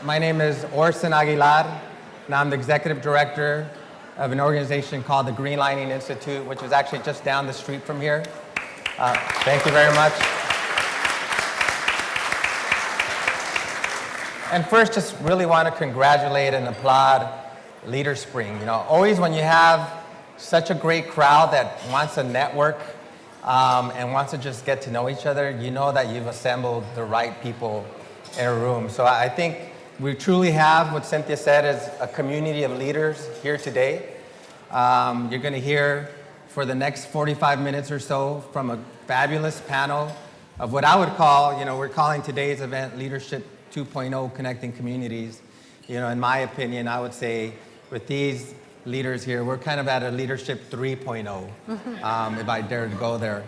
My name is Orson Aguilar, and I'm the executive director of an organization called the Green Lining Institute, which is actually just down the street from here. Thank you very much. And first, just really want to congratulate and applaud LeaderSpring. You know, always when you have such a great crowd that wants to network and wants to just get to know each other, you know that you've assembled the right people in a room. So I think we truly have, what Cynthia said, is a community of leaders here today. You're going to hear for the next 45 minutes or so from a fabulous panel of what I would call, we're calling today's event Leadership 2.0 Connecting Communities. In my opinion, I would say with these leaders here, we're kind of at a Leadership 3.0, if I dare to go there.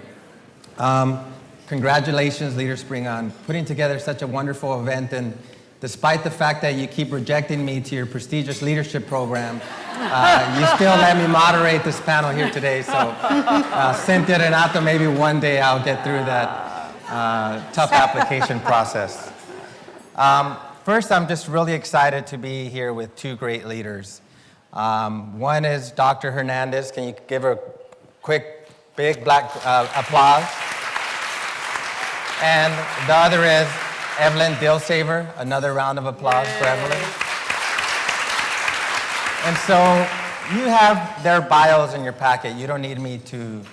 Congratulations, LeaderSpring, on putting together such a wonderful event. And despite the fact that you keep rejecting me to your prestigious leadership program, you still let me moderate this panel here today. So, Cynthia Renato, maybe one day I'll get through that tough application process. First, I'm just really excited to be here with two great leaders. One is Dr. Hernandez. Can you give her a quick, big black applause? And the other is Evelyn Dilsaver. Another round of applause for Evelyn. And so you have their bios in your packet. You don't need me to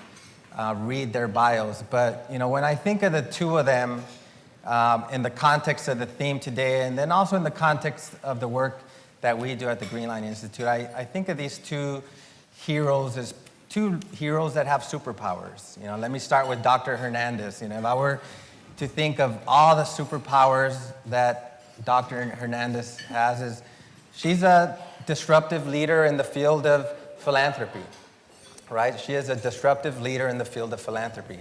read their bios. But when I think of the two of them in the context of the theme today, and then also in the context of the work that we do at the Green Line Institute, I think of these two heroes as two heroes that have superpowers. Let me start with Dr. Hernandez. If I were to think of all the superpowers that Dr. Hernandez has, she's a disruptive leader in the field of philanthropy, right? She is a disruptive leader in the field of philanthropy.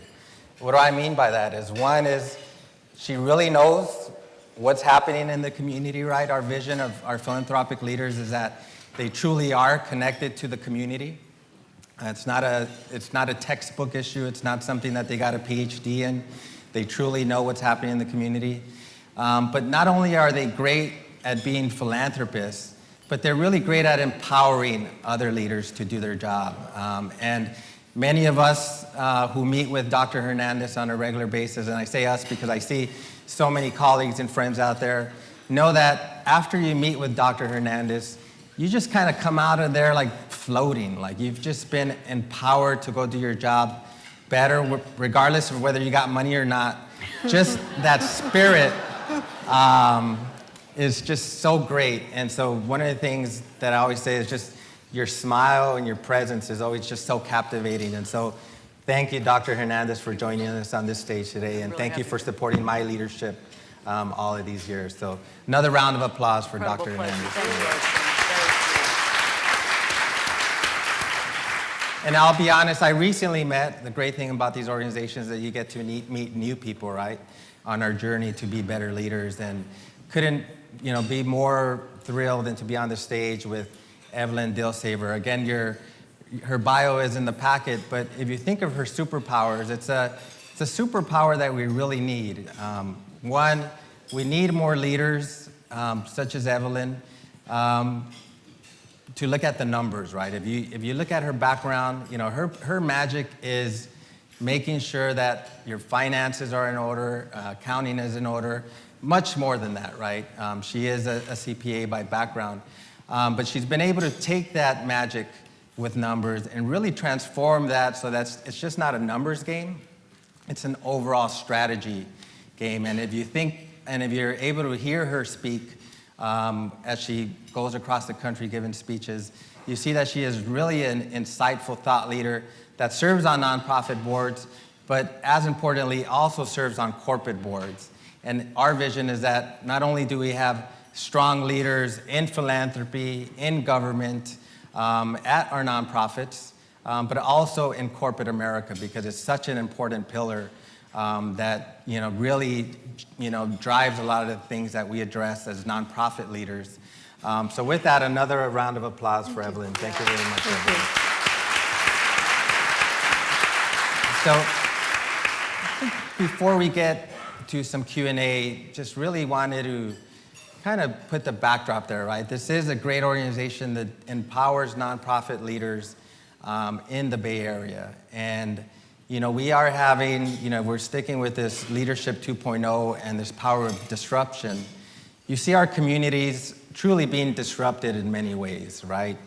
What do I mean by that is, one is she really knows what's happening in the community, right? Our vision of our philanthropic leaders is that they truly are connected to the community. It's not a textbook issue. It's not something that they got a PhD in. They truly know what's happening in the community. But not only are they great at being philanthropists, but they're really great at empowering other leaders to do their job. And many of us who meet with Dr. Hernandez on a regular basis, and I say us because I see so many colleagues and friends out there, know that after you meet with Dr. Hernandez, you just kind of come out of there like floating, like you've just been empowered to go do your job better, regardless of whether you got money or not. Just that spirit is just so great. And so one of the things that I always say is just your smile and your presence is always just so captivating. And so thank you, Dr. Hernandez, for joining us on this stage today. And thank you for supporting my leadership all of these years. So another round of applause for Dr. Hernandez. And I'll be honest, I recently met, the great thing about these organizations is that you get to meet new people, right, on our journey to be better leaders. And couldn't, be more thrilled than to be on the stage with Evelyn Dilsaver. Again, her bio is in the packet, but if you think of her superpowers, it's a superpower that we really need. One, we need more leaders, such as Evelyn, to look at the numbers, right? If you look at her background, her magic is making sure that your finances are in order, accounting is in order, much more than that, right? She is a CPA by background, but she's been able to take that magic with numbers and really transform that so that it's just not a numbers game, it's an overall strategy game. And if you're able to hear her speak, as she goes across the country giving speeches, you see that she is really an insightful thought leader that serves on nonprofit boards, but as importantly, also serves on corporate boards. And our vision is that not only do we have strong leaders in philanthropy, in government, at our nonprofits, but also in corporate America, because it's such an important pillar that really drives a lot of the things that we address as nonprofit leaders. So with that, another round of applause for Evelyn. Thank you very much, Evelyn. So before we get to some Q&A, just really wanted to kind of put the backdrop there, right? This is a great organization that empowers nonprofit leaders in the Bay Area. And, we are having, we're sticking with this Leadership 2.0 and this power of disruption. You see our communities truly being disrupted in many ways, right?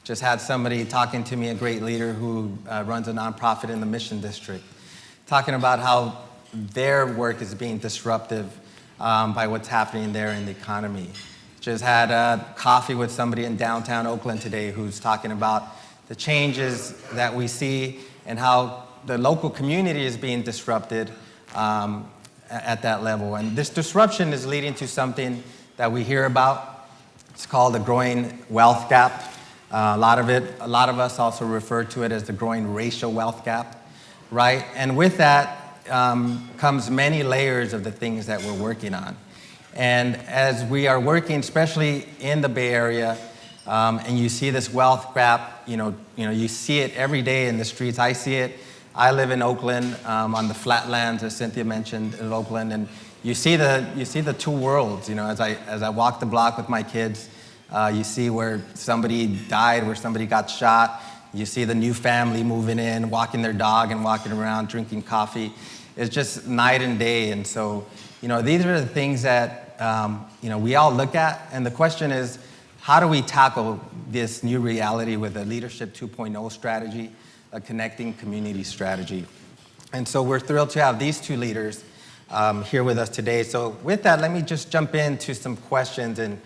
Just had somebody talking to me, a great leader who runs a nonprofit in the Mission District, talking about how their work is being disruptive by what's happening there in the economy. Just had coffee with somebody in downtown Oakland today who's talking about the changes that we see and how the local community is being disrupted at that level. And this disruption is leading to something that we hear about. It's called the growing wealth gap. A lot of us also refer to it as the growing racial wealth gap, right? And with that comes many layers of the things that we're working on. And as we are working, especially in the Bay Area, and you see this wealth gap, you see it every day in the streets. I see it. I live in Oakland, on the flatlands, as Cynthia mentioned, in Oakland, and you see the two worlds. As I walk the block with my kids, you see where somebody died, where somebody got shot. You see the new family moving in, walking their dog and walking around, drinking coffee. It's just night and day. And so, these are the things that, we all look at. And the question is, how do we tackle this new reality with a Leadership 2.0 strategy, a connecting community strategy? And so we're thrilled to have these two leaders here with us today. So with that, let me just jump into some questions. And,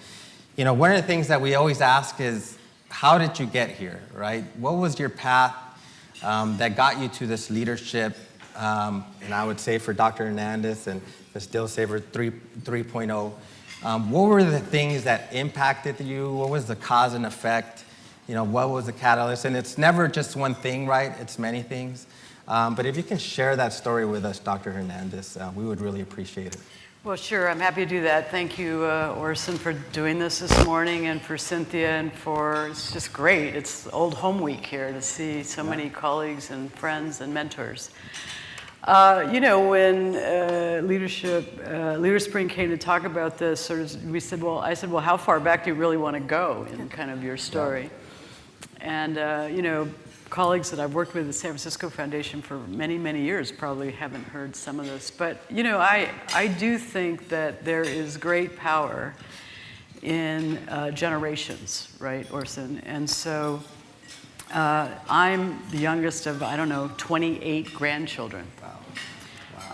one of the things that we always ask is, how did you get here, right? What was your path that got you to this leadership? And I would say for Dr. Hernandez and the Still Saver 3.0, what were the things that impacted you? What was the cause and effect? What was the catalyst? And it's never just one thing, right? It's many things. But if you can share that story with us, Dr. Hernandez, we would really appreciate it. Well, sure. I'm happy to do that. Thank you, Orson, for doing this morning, and for Cynthia, and it's just great. It's old home week here to see so many colleagues and friends and mentors. When LeaderSpring came to talk about this, I said, well, how far back do you really want to go in kind of your story? And, colleagues that I've worked with at the San Francisco Foundation for many, many years probably haven't heard some of this. But, I do think that there is great power in generations, right, Orson? And so I'm the youngest of, 28 grandchildren.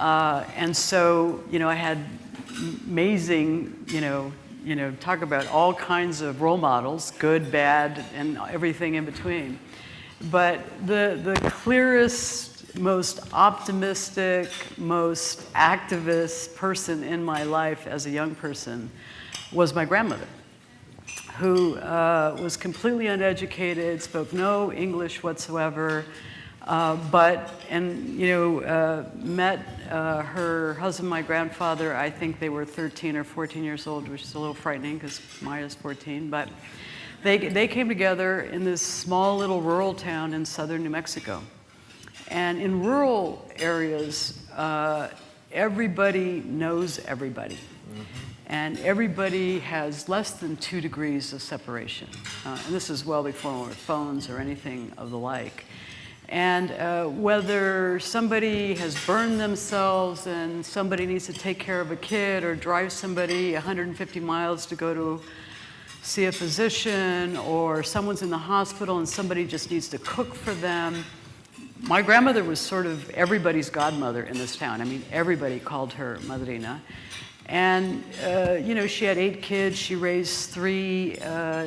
Wow. And so, I had amazing, talk about all kinds of role models, good, bad, and everything in between. But the clearest, most optimistic, most activist person in my life as a young person was my grandmother, who was completely uneducated, spoke no English whatsoever, met her husband, my grandfather. I think they were 13 or 14 years old, which is a little frightening because Maya's 14, but they came together in this small little rural town in southern New Mexico. And in rural areas, everybody knows everybody. Mm-hmm. And everybody has less than 2 degrees of separation. And this is well before phones or anything of the like. And whether somebody has burned themselves and somebody needs to take care of a kid, or drive somebody 150 miles to go to see a physician, or someone's in the hospital and somebody just needs to cook for them. My grandmother was sort of everybody's godmother in this town. I mean, everybody called her Madrina. And, she had 8 kids. She raised 3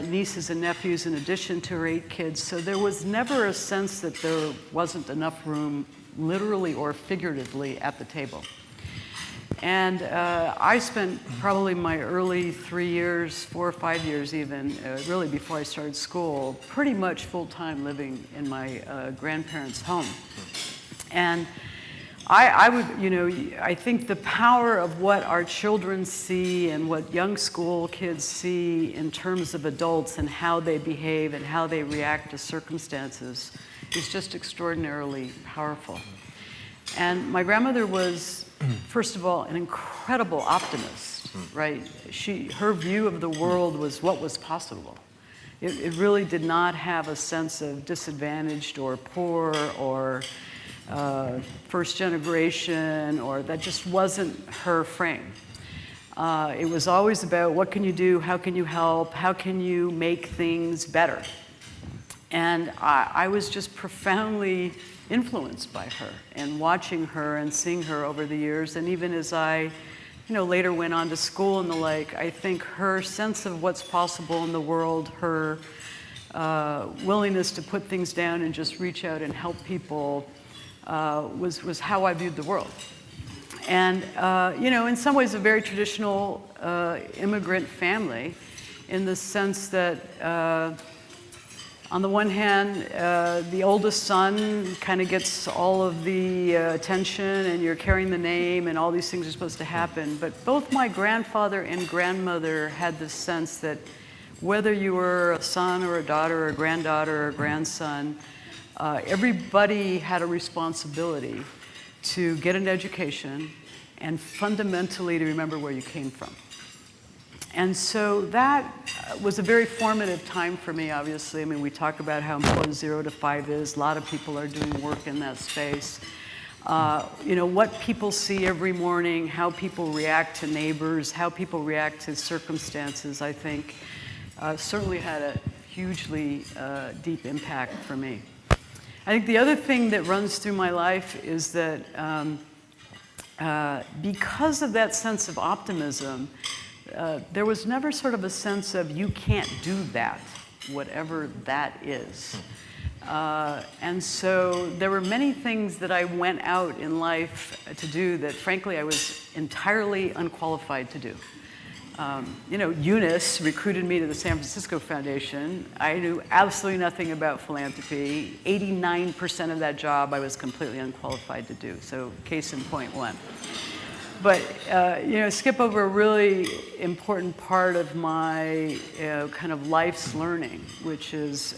nieces and nephews in addition to her 8 kids. So there was never a sense that there wasn't enough room, literally or figuratively, at the table. And I spent probably my early 3 years, 4 or 5 years even, really before I started school, pretty much full-time living in my grandparents' home. And I think the power of what our children see and what young school kids see in terms of adults and how they behave and how they react to circumstances is just extraordinarily powerful. And my grandmother was, first of all, an incredible optimist. right? Her view of the world was what was possible. It really did not have a sense of disadvantaged or poor or first generation, or that just wasn't her frame. It was always about what can you do, how can you help, how can you make things better. And I was just profoundly influenced by her and watching her and seeing her over the years. And even as I later went on to school and the like, I think her sense of what's possible in the world, her willingness to put things down and just reach out and help people was how I viewed the world. And, in some ways a very traditional immigrant family, in the sense that on the one hand, the oldest son kind of gets all of the attention and you're carrying the name and all these things are supposed to happen. But both my grandfather and grandmother had this sense that whether you were a son or a daughter or a granddaughter or a grandson, everybody had a responsibility to get an education and fundamentally to remember where you came from. And so that was a very formative time for me, obviously. I mean, we talk about how important 0 to 5 is. A lot of people are doing work in that space. What people see every morning, how people react to neighbors, how people react to circumstances, I think, certainly had a hugely deep impact for me. I think the other thing that runs through my life is that because of that sense of optimism, there was never sort of a sense of you can't do that, whatever that is. And so there were many things that I went out in life to do that, frankly, I was entirely unqualified to do. Eunice recruited me to the San Francisco Foundation. I knew absolutely nothing about philanthropy. 89% of that job I was completely unqualified to do. So case in point one. But, skip over a really important part of my kind of life's learning, which is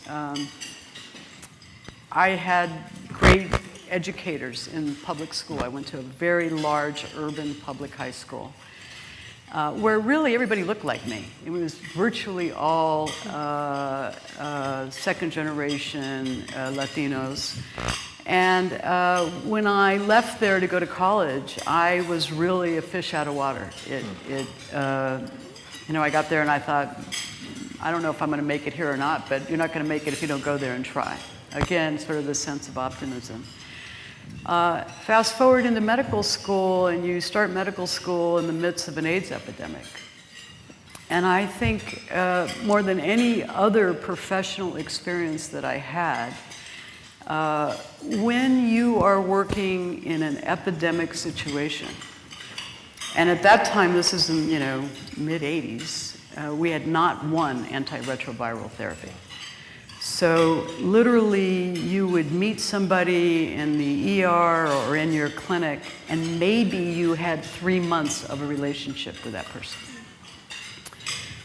I had great educators in public school. I went to a very large urban public high school where really everybody looked like me. It was virtually all second generation Latinos. And when I left there to go to college, I was really a fish out of water. I got there and I thought, I don't know if I'm going to make it here or not, but you're not going to make it if you don't go there and try. Again, sort of this sense of optimism. Fast forward into medical school, and you start medical school in the midst of an AIDS epidemic. And I think more than any other professional experience that I had, when you are working in an epidemic situation, and at that time, this is in mid-80s, we had not one antiretroviral therapy. So literally, you would meet somebody in the ER or in your clinic, and maybe you had 3 months of a relationship with that person.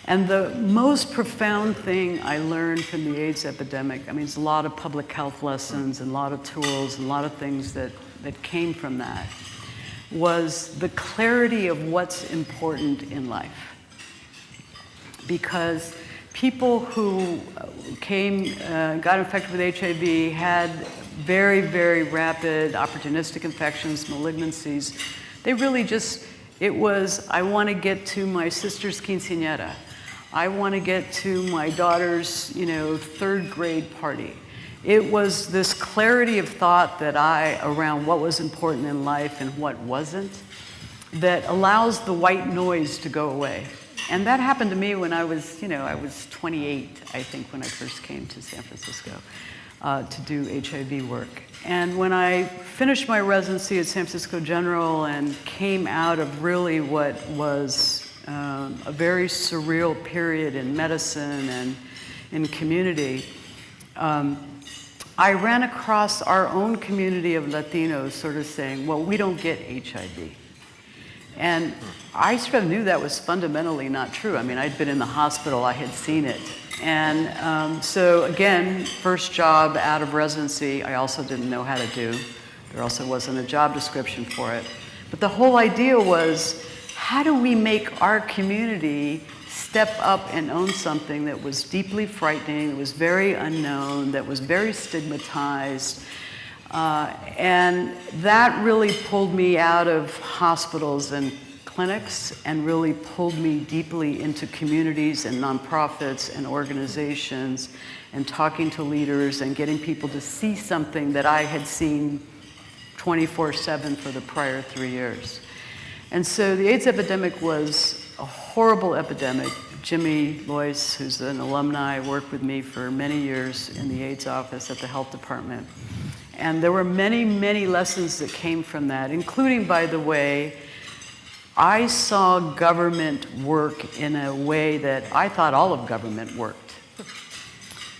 And the most profound thing I learned from the AIDS epidemic, I mean, it's a lot of public health lessons and a lot of tools and a lot of things that came from that, was the clarity of what's important in life. Because people who got infected with HIV had very, very rapid opportunistic infections, malignancies. They really it was, I want to get to my sister's quinceañera. I want to get to my daughter's, third grade party. It was this clarity of thought around what was important in life and what wasn't, that allows the white noise to go away. And that happened to me when I was 28, I think, when I first came to San Francisco to do HIV work. And when I finished my residency at San Francisco General and came out of really what was a very surreal period in medicine and in community, I ran across our own community of Latinos sort of saying, well, we don't get HIV. And I sort of knew that was fundamentally not true. I mean, I'd been in the hospital, I had seen it. And so again, first job out of residency, I also didn't know how to do. There also wasn't a job description for it. But the whole idea was, how do we make our community step up and own something that was deeply frightening, that was very unknown, that was very stigmatized. And that really pulled me out of hospitals and clinics and really pulled me deeply into communities and nonprofits and organizations and talking to leaders and getting people to see something that I had seen 24/7 for the prior 3 years. And so the AIDS epidemic was a horrible epidemic. Jimmy Loyce, who's an alumni, worked with me for many years in the AIDS office at the health department. And there were many, many lessons that came from that, including, by the way, I saw government work in a way that I thought all of government worked.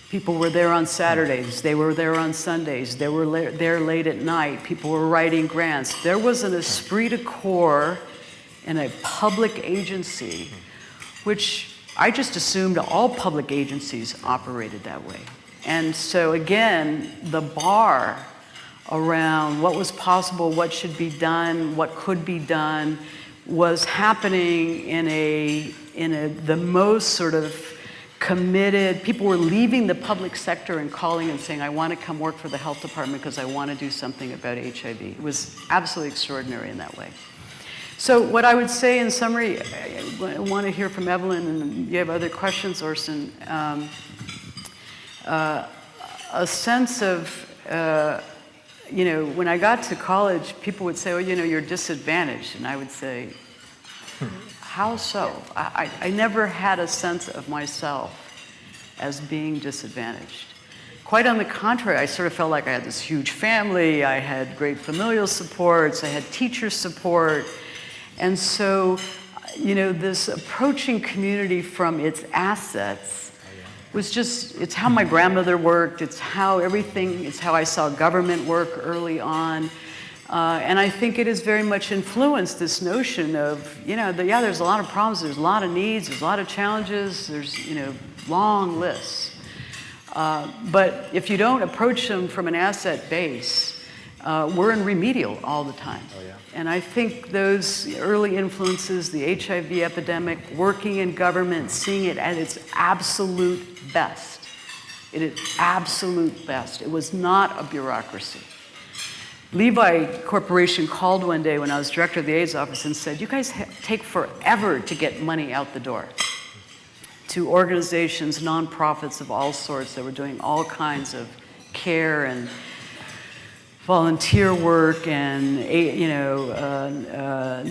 People were there on Saturdays, they were there on Sundays, they were there late at night, people were writing grants. There was an esprit de corps in a public agency, which I just assumed all public agencies operated that way. And so again, the bar around what was possible, what should be done, what could be done, was happening in the most sort of committed. People were leaving the public sector and calling and saying, I want to come work for the health department because I want to do something about HIV. It was absolutely extraordinary in that way. So what I would say in summary, I want to hear from Evelyn, and you have other questions, Orson. A sense of, when I got to college, people would say, oh, you're disadvantaged. And I would say, how so? I never had a sense of myself as being disadvantaged. Quite on the contrary, I sort of felt like I had this huge family, I had great familial supports, I had teacher support. And so, this approaching community from its assets was just, it's how my grandmother worked, it's how I saw government work early on. And I think it has very much influenced this notion of, there's a lot of problems, there's a lot of needs, there's a lot of challenges, there's, long lists. But if you don't approach them from an asset base, we're in remedial all the time. Oh, yeah. And I think those early influences, the HIV epidemic, working in government, seeing it at its absolute best. It is absolute best. It was not a bureaucracy. Levi Corporation called one day when I was director of the AIDS office and said, you guys take forever to get money out the door to organizations, nonprofits of all sorts that were doing all kinds of care and volunteer work and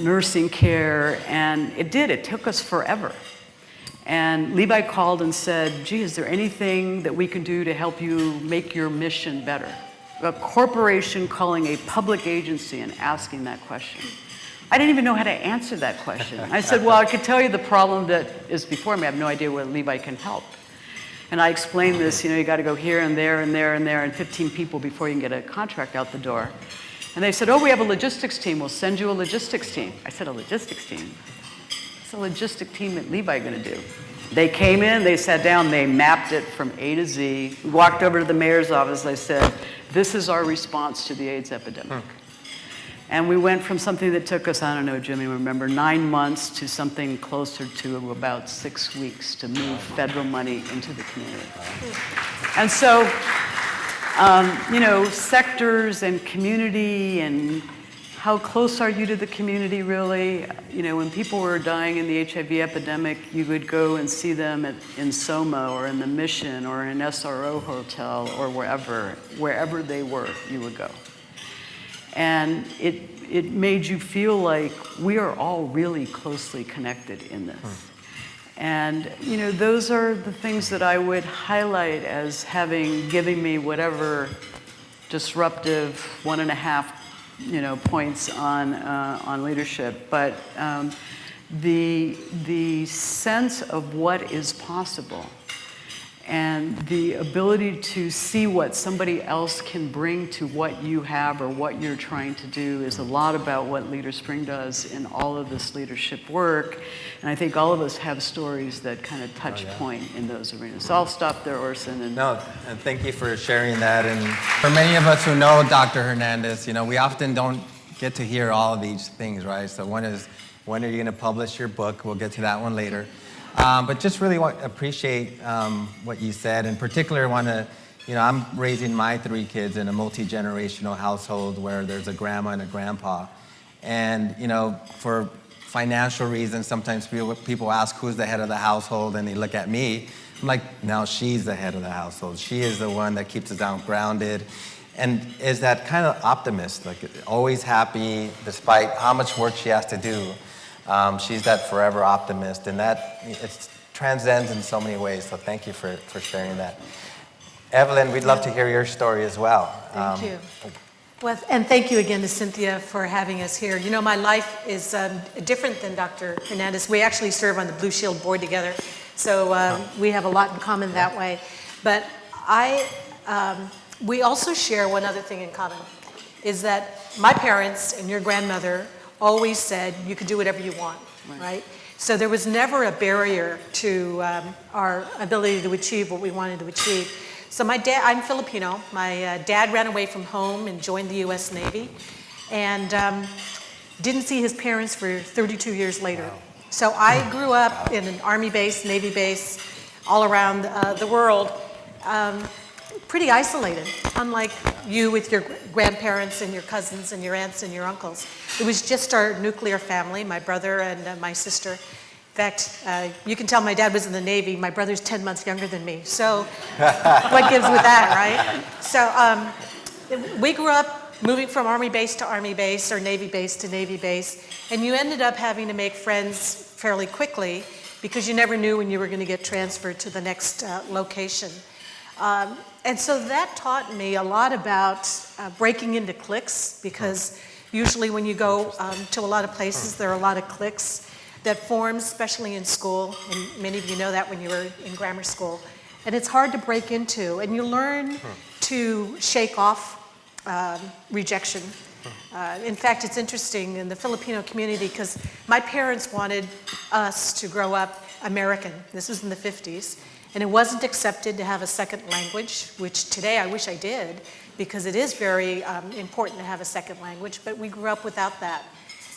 nursing care, and it took us forever. And Levi called and said, gee, is there anything that we can do to help you make your mission better? A corporation calling a public agency and asking that question. I didn't even know how to answer that question. I said, well, I could tell you the problem that is before me. I have no idea where Levi can help. And I explained this, you got to go here and there and there and there and 15 people before you can get a contract out the door. And they said, oh, we have a logistics team. We'll send you a logistics team. I said, a logistics team? What's a logistic team at Levi going to do? They came in, they sat down, they mapped it from A to Z. We walked over to the mayor's office. I said, this is our response to the AIDS epidemic. And we went from something that took us, I don't know, Jimmy, remember, 9 months to something closer to about 6 weeks to move federal money into the community. And so, sectors and community and how close are you to the community, really? When people were dying in the HIV epidemic, you would go and see them in Soma or in the Mission or in an SRO hotel or wherever they were, you would go. And it made you feel like we are all really closely connected in this. And those are the things that I would highlight as giving me whatever disruptive 1.5 points on leadership. But the sense of what is possible and the ability to see what somebody else can bring to what you have or what you're trying to do is a lot about what LeaderSpring does in all of this leadership work. And I think all of us have stories that kind of touch point in those arenas. So I'll stop there, Orson. And thank you for sharing that. And for many of us who know Dr. Hernandez, we often don't get to hear all of these things, right? So one is When are you going to publish your book? We'll get to that one later. But just really appreciate what you said. In particular, want to, I'm raising my 3 kids in a multi-generational household where there's a grandma and a grandpa. And, for financial reasons, sometimes people ask who's the head of the household, and they look at me. I'm like, no, she's the head of the household. She is the one that keeps us grounded and is that kind of optimist, like always happy despite how much work she has to do. She's that forever optimist, and that it transcends in so many ways. So thank you for sharing that. Evelyn, we'd love to hear your story as well. Thank you. Well, and thank you again to Cynthia for having us here. My life is different than Dr. Hernandez. We actually serve on the Blue Shield board together, so we have a lot in common that way. But we also share one other thing in common, is that my parents and your grandmother always said you could do whatever you want, right? So there was never a barrier to our ability to achieve what we wanted to achieve. So I'm Filipino. My dad ran away from home and joined the U.S. Navy, and didn't see his parents for 32 years later. Wow. So I grew up in an Army base, Navy base, all around the world, pretty isolated, unlike you with your grandparents and your cousins and your aunts and your uncles. It was just our nuclear family, my brother and my sister. In fact, you can tell my dad was in the Navy. My brother's 10 months younger than me. So what gives with that, right? So we grew up moving from Army base to Army base or Navy base to Navy base. And you ended up having to make friends fairly quickly because you never knew when you were going to get transferred to the next location. And so that taught me a lot about breaking into cliques, because usually when you go to a lot of places, there are a lot of cliques that form, especially in school, and many of you know that when you were in grammar school. And it's hard to break into, and you learn to shake off rejection. In fact, it's interesting in the Filipino community, because my parents wanted us to grow up American. This was in the 50s. And it wasn't accepted to have a second language, which today I wish I did, because it is very important to have a second language, but we grew up without that.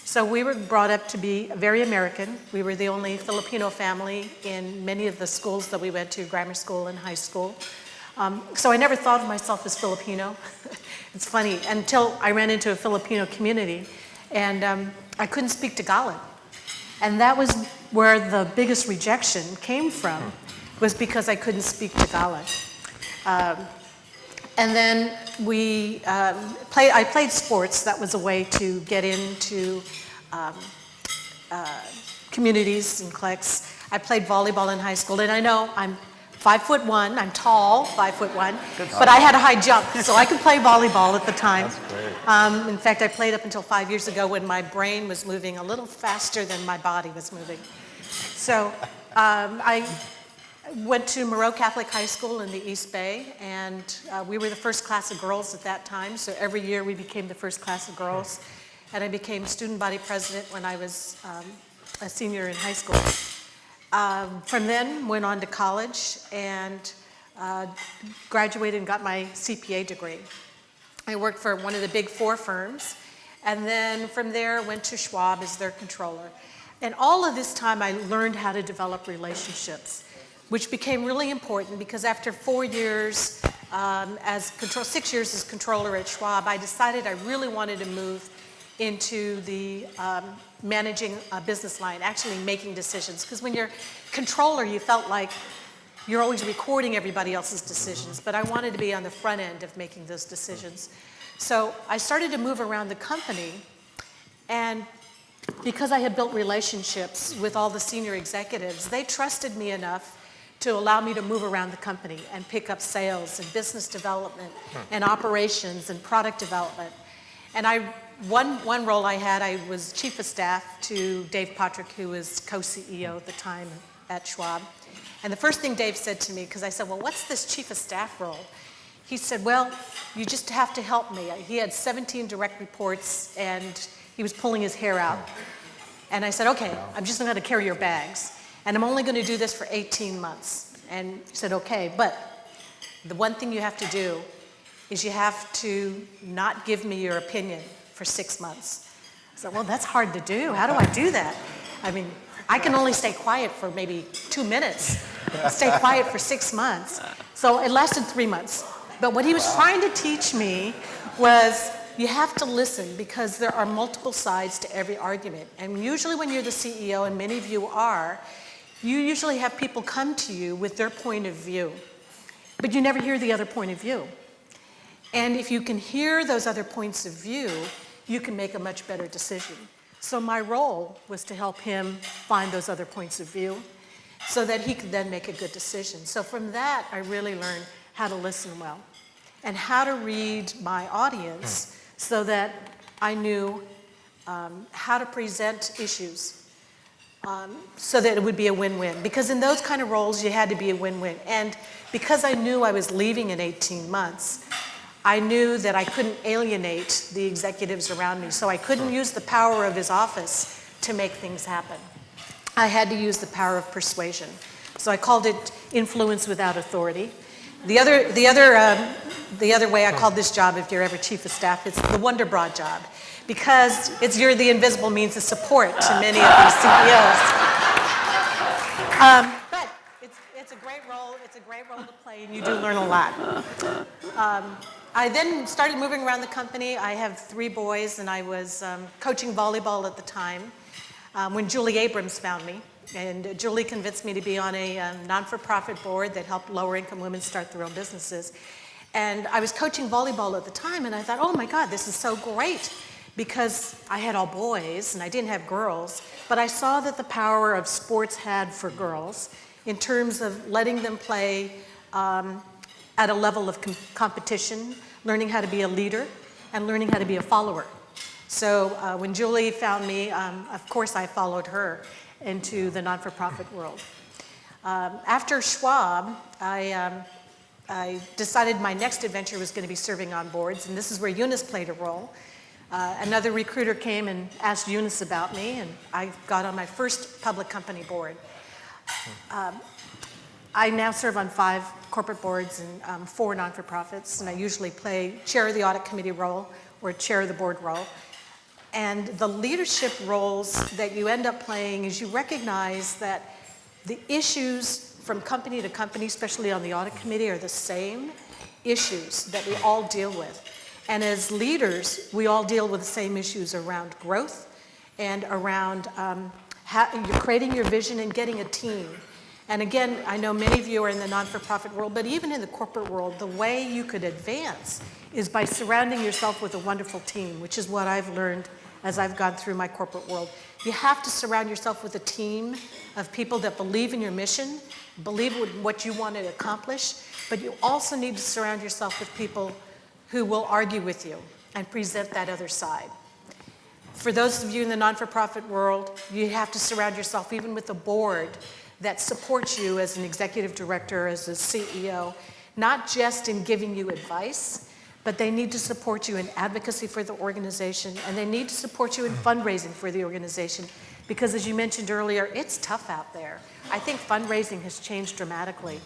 So we were brought up to be very American. We were the only Filipino family in many of the schools that we went to, grammar school and high school. So I never thought of myself as Filipino. It's funny, until I ran into a Filipino community, and I couldn't speak Tagalog. And that was where the biggest rejection came from, was because I couldn't speak Tagalog. And then I played sports. That was a way to get into communities and cliques. I played volleyball in high school, and I know I'm 5'1", I'm tall, 5'1", but I had a high jump, so I could play volleyball at the time. That's great. In fact, I played up until 5 years ago when my brain was moving a little faster than my body was moving. So I went to Moreau Catholic High School in the East Bay, and we were the first class of girls at that time, so every year we became the first class of girls. And I became student body president when I was a senior in high school. From then, went on to college and graduated and got my CPA degree. I worked for one of the big 4 firms, and then from there went to Schwab as their controller. And all of this time I learned how to develop relationships, which became really important because after 4 years 6 years as controller at Schwab, I decided I really wanted to move into the managing a business line, actually making decisions. Because when you're controller, you felt like you're always recording everybody else's decisions, but I wanted to be on the front end of making those decisions. So I started to move around the company, and because I had built relationships with all the senior executives, they trusted me enough to allow me to move around the company and pick up sales and business development and operations and product development. And one role I had, I was chief of staff to Dave Patrick, who was co-CEO at the time at Schwab. And the first thing Dave said to me, because I said, well, what's this chief of staff role? He said, well, you just have to help me. He had 17 direct reports, and he was pulling his hair out. And I said, okay, I'm just going to carry your bags. And I'm only going to do this for 18 months. And he said, okay, but the one thing you have to do is you have to not give me your opinion for 6 months. So, well, that's hard to do. How do I do that? I mean, I can only stay quiet for maybe 2 minutes, stay quiet for 6 months. So it lasted 3 months. But what he was trying to teach me was you have to listen because there are multiple sides to every argument. And usually when you're the CEO, and many of you are, you usually have people come to you with their point of view. But you never hear the other point of view. And if you can hear those other points of view, you can make a much better decision. So my role was to help him find those other points of view so that he could then make a good decision. So from that, I really learned how to listen well and how to read my audience so that I knew how to present issues so that it would be a win-win. Because in those kind of roles, you had to be a win-win. And because I knew I was leaving in 18 months, I knew that I couldn't alienate the executives around me, so I couldn't use the power of his office to make things happen. I had to use the power of persuasion. So I called it influence without authority. The other way I called this job, if you're ever chief of staff, it's the Wonder Bra job, because you're the invisible means of support to many of these CEOs. But it's a great role. It's a great role to play, and you do learn a lot. I then started moving around the company. I have 3 boys, and I was coaching volleyball at the time when Julie Abrams found me. And Julie convinced me to be on a non-for-profit board that helped lower-income women start their own businesses. And I was coaching volleyball at the time, and I thought, oh my God, this is so great, because I had all boys, and I didn't have girls. But I saw that the power of sports had for girls in terms of letting them play at a level of competition, learning how to be a leader, and learning how to be a follower. So when Julie found me, of course I followed her into the non-for-profit world. After Schwab, I decided my next adventure was going to be serving on boards, and this is where Eunice played a role. Another recruiter came and asked Eunice about me, and I got on my first public company board. I now serve on 5 corporate boards and 4 non-for-profits, and I usually play chair of the audit committee role or chair of the board role. And the leadership roles that you end up playing is you recognize that the issues from company to company, especially on the audit committee, are the same issues that we all deal with. And as leaders, we all deal with the same issues around growth and around creating your vision and getting a team. And again, I know many of you are in the non-for-profit world, but even in the corporate world, the way you could advance is by surrounding yourself with a wonderful team, which is what I've learned as I've gone through my corporate world. You have to surround yourself with a team of people that believe in your mission, believe in what you want to accomplish, but you also need to surround yourself with people who will argue with you and present that other side. For those of you in the non-for-profit world, you have to surround yourself even with a board that supports you as an executive director, as a CEO, not just in giving you advice, but they need to support you in advocacy for the organization, and they need to support you in fundraising for the organization, because as you mentioned earlier, it's tough out there. I think fundraising has changed dramatically,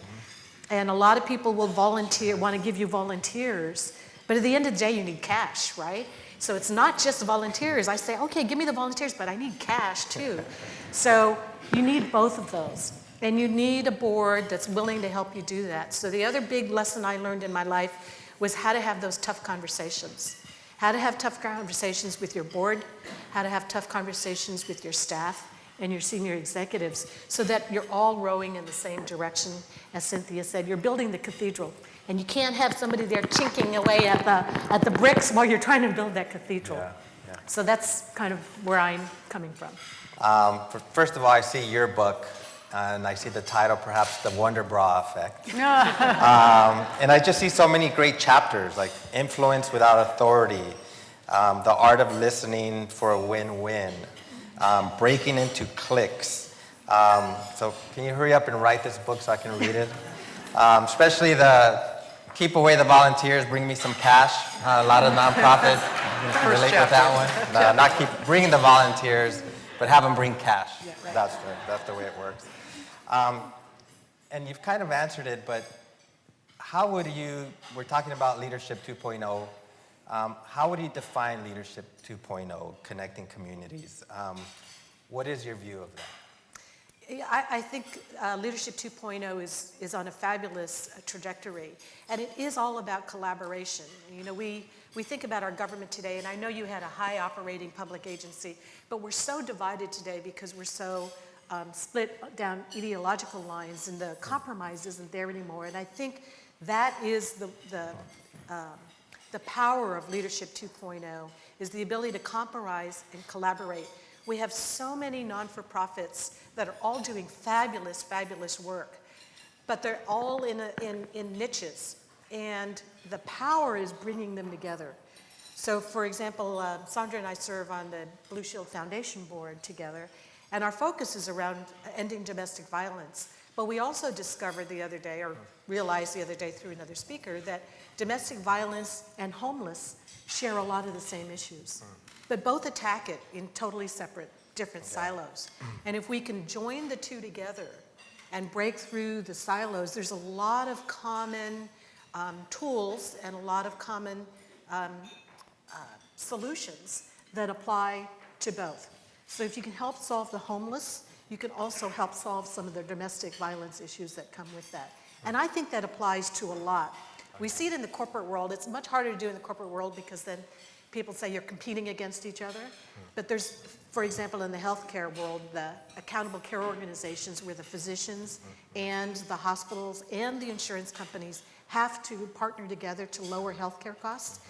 and a lot of people will want to give you volunteers, but at the end of the day, you need cash, right? So it's not just volunteers. I say, okay, give me the volunteers, but I need cash too. So you need both of those. And you need a board that's willing to help you do that. So the other big lesson I learned in my life was how to have those tough conversations. How to have tough conversations with your board, how to have tough conversations with your staff and your senior executives so that you're all rowing in the same direction. As Cynthia said, you're building the cathedral. And you can't have somebody there chinking away at the bricks while you're trying to build that cathedral. Yeah. So that's kind of where I'm coming from. First of all, I see your book, and I see the title, perhaps The Wonder Bra Effect. And I just see so many great chapters, like Influence Without Authority, The Art of Listening for a Win-Win, Breaking into Cliques. So can you hurry up and write this book so I can read it? Especially the Keep Away the Volunteers, Bring Me Some Cash. A lot of nonprofit can relate with that one. Not keep bringing the volunteers, but have them bring cash. Yeah, right. That's the way it works. And you've kind of answered it, but how would you, we're talking about Leadership 2.0, How would you define Leadership 2.0, connecting communities? What is your view of that? I think Leadership 2.0 is on a fabulous trajectory, and it is all about collaboration. You know, we think about our government today, and I know you had a high operating public agency, but we're so divided today because we're so split down ideological lines, and the compromise isn't there anymore. And I think that is the power of Leadership 2.0, is the ability to compromise and collaborate. We have so many non-for-profits that are all doing fabulous, fabulous work, but they're all in niches, and the power is bringing them together. So, for example, Sandra and I serve on the Blue Shield Foundation board together, and our focus is around ending domestic violence. But we also discovered the other day, or realized the other day through another speaker, that domestic violence and homeless share a lot of the same issues. But both attack it in totally separate, different silos. And if we can join the two together and break through the silos, there's a lot of common tools and a lot of common solutions that apply to both. So if you can help solve the homeless, you can also help solve some of the domestic violence issues that come with that. And I think that applies to a lot. We see it in the corporate world. It's much harder to do in the corporate world because then people say you're competing against each other. But there's, for example, in the healthcare world, the accountable care organizations where the physicians and the hospitals and the insurance companies have to partner together to lower healthcare costs.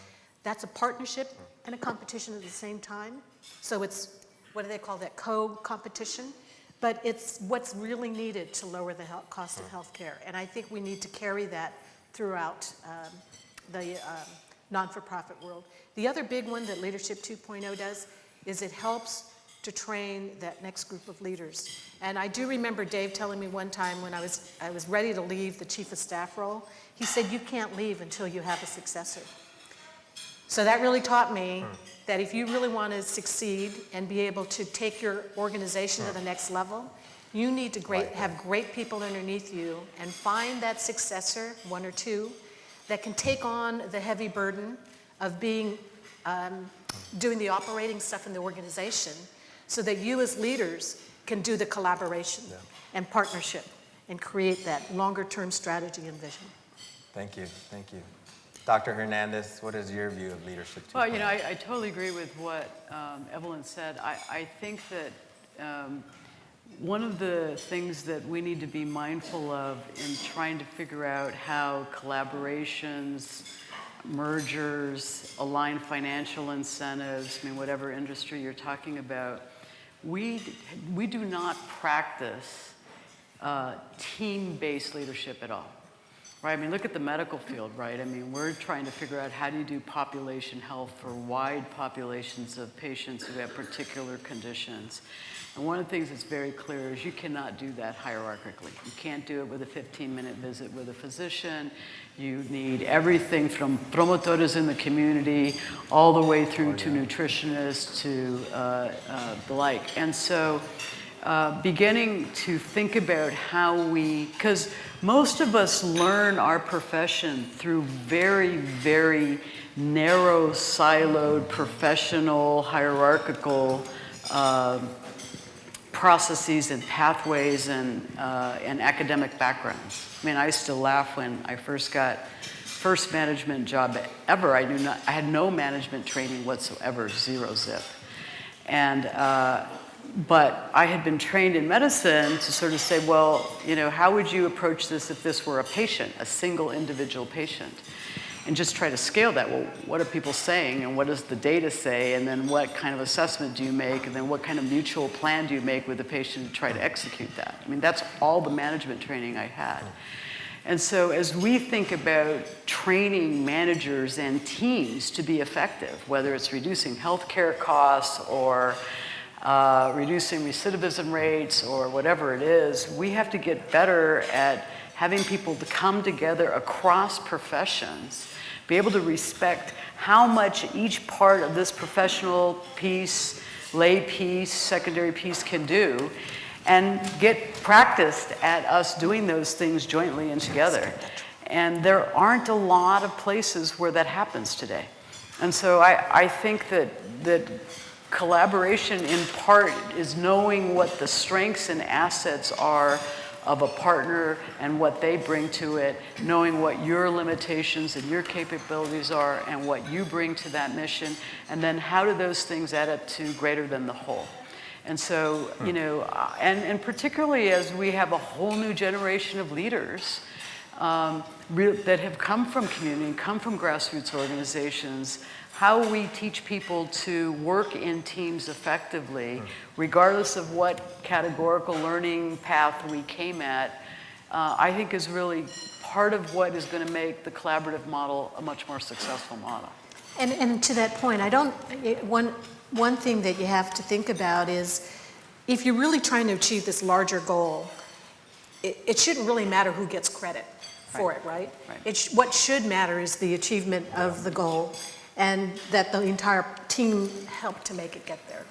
That's a partnership and a competition at the same time. So it's, what do they call that, co-competition? But it's what's really needed to lower the cost of healthcare. And I think we need to carry that throughout the non-for-profit world. The other big one that Leadership 2.0 does is it helps to train that next group of leaders. And I do remember Dave telling me one time when I was ready to leave the chief of staff role, he said, you can't leave until you have a successor. So that really taught me that if you really want to succeed and be able to take your organization to the next level, you need to have great people underneath you and find that successor, one or two, that can take on the heavy burden of being, doing the operating stuff in the organization so that you as leaders can do the collaboration and partnership and create that longer term strategy and vision. Thank you, thank you. Dr. Hernandez, what is your view of Leadership 2.0? Well, you know, I totally agree with what Evelyn said. I think that one of the things that we need to be mindful of in trying to figure out how collaborations, mergers, align financial incentives, I mean, whatever industry you're talking about, we do not practice team-based leadership at all. Right, I mean, look at the medical field, right? I mean, we're trying to figure out how do you do population health for wide populations of patients who have particular conditions. And one of the things that's very clear is you cannot do that hierarchically. You can't do it with a 15-minute visit with a physician. You need everything from promotores in the community all the way through to nutritionists to the like. And so beginning to think about how because most of us learn our profession through very, very narrow, siloed, professional, hierarchical processes and pathways and academic backgrounds. I mean, I used to laugh when I first management job ever. I had no management training whatsoever, zero zip. And but I had been trained in medicine to sort of say, well, you know, how would you approach this if this were a patient, a single individual patient? And just try to scale that. Well, what are people saying, and what does the data say, and then what kind of assessment do you make, and then what kind of mutual plan do you make with the patient to try to execute that? I mean, that's all the management training I had. And so as we think about training managers and teams to be effective, whether it's reducing healthcare costs or reducing recidivism rates or whatever it is, we have to get better at having people to come together across professions, be able to respect how much each part of this professional piece, lay piece, secondary piece can do, and get practiced at us doing those things jointly and together. And there aren't a lot of places where that happens today. And so I think that collaboration in part is knowing what the strengths and assets are of a partner and what they bring to it, knowing what your limitations and your capabilities are and what you bring to that mission, and then how do those things add up to greater than the whole. And so, you know, and particularly as we have a whole new generation of leaders that have come from community, come from grassroots organizations, how we teach people to work in teams effectively, regardless of what categorical learning path we came at, I think is really part of what is going to make the collaborative model a much more successful model. And to that point, one thing that you have to think about is if you're really trying to achieve this larger goal, it shouldn't really matter who gets credit for it, right? What should matter is the achievement of the goal, and that the entire team helped to make it get there.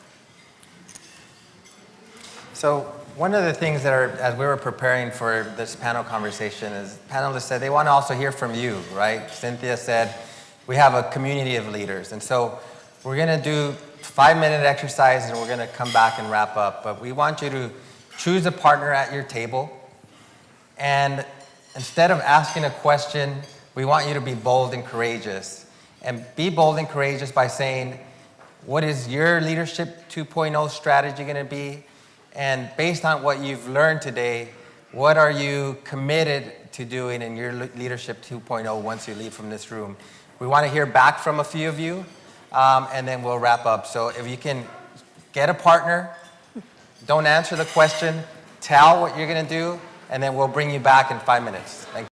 So one of the things that as we were preparing for this panel conversation is panelists said they want to also hear from you, right? Cynthia said we have a community of leaders. And so we're going to do 5-minute exercise and we're going to come back and wrap up. But we want you to choose a partner at your table. And instead of asking a question, we want you to be bold and courageous. And be bold and courageous by saying, what is your Leadership 2.0 strategy going to be? And based on what you've learned today, what are you committed to doing in your Leadership 2.0 once you leave from this room? We want to hear back from a few of you, and then we'll wrap up. So if you can get a partner, don't answer the question, tell what you're going to do, and then we'll bring you back in 5 minutes. Thank you.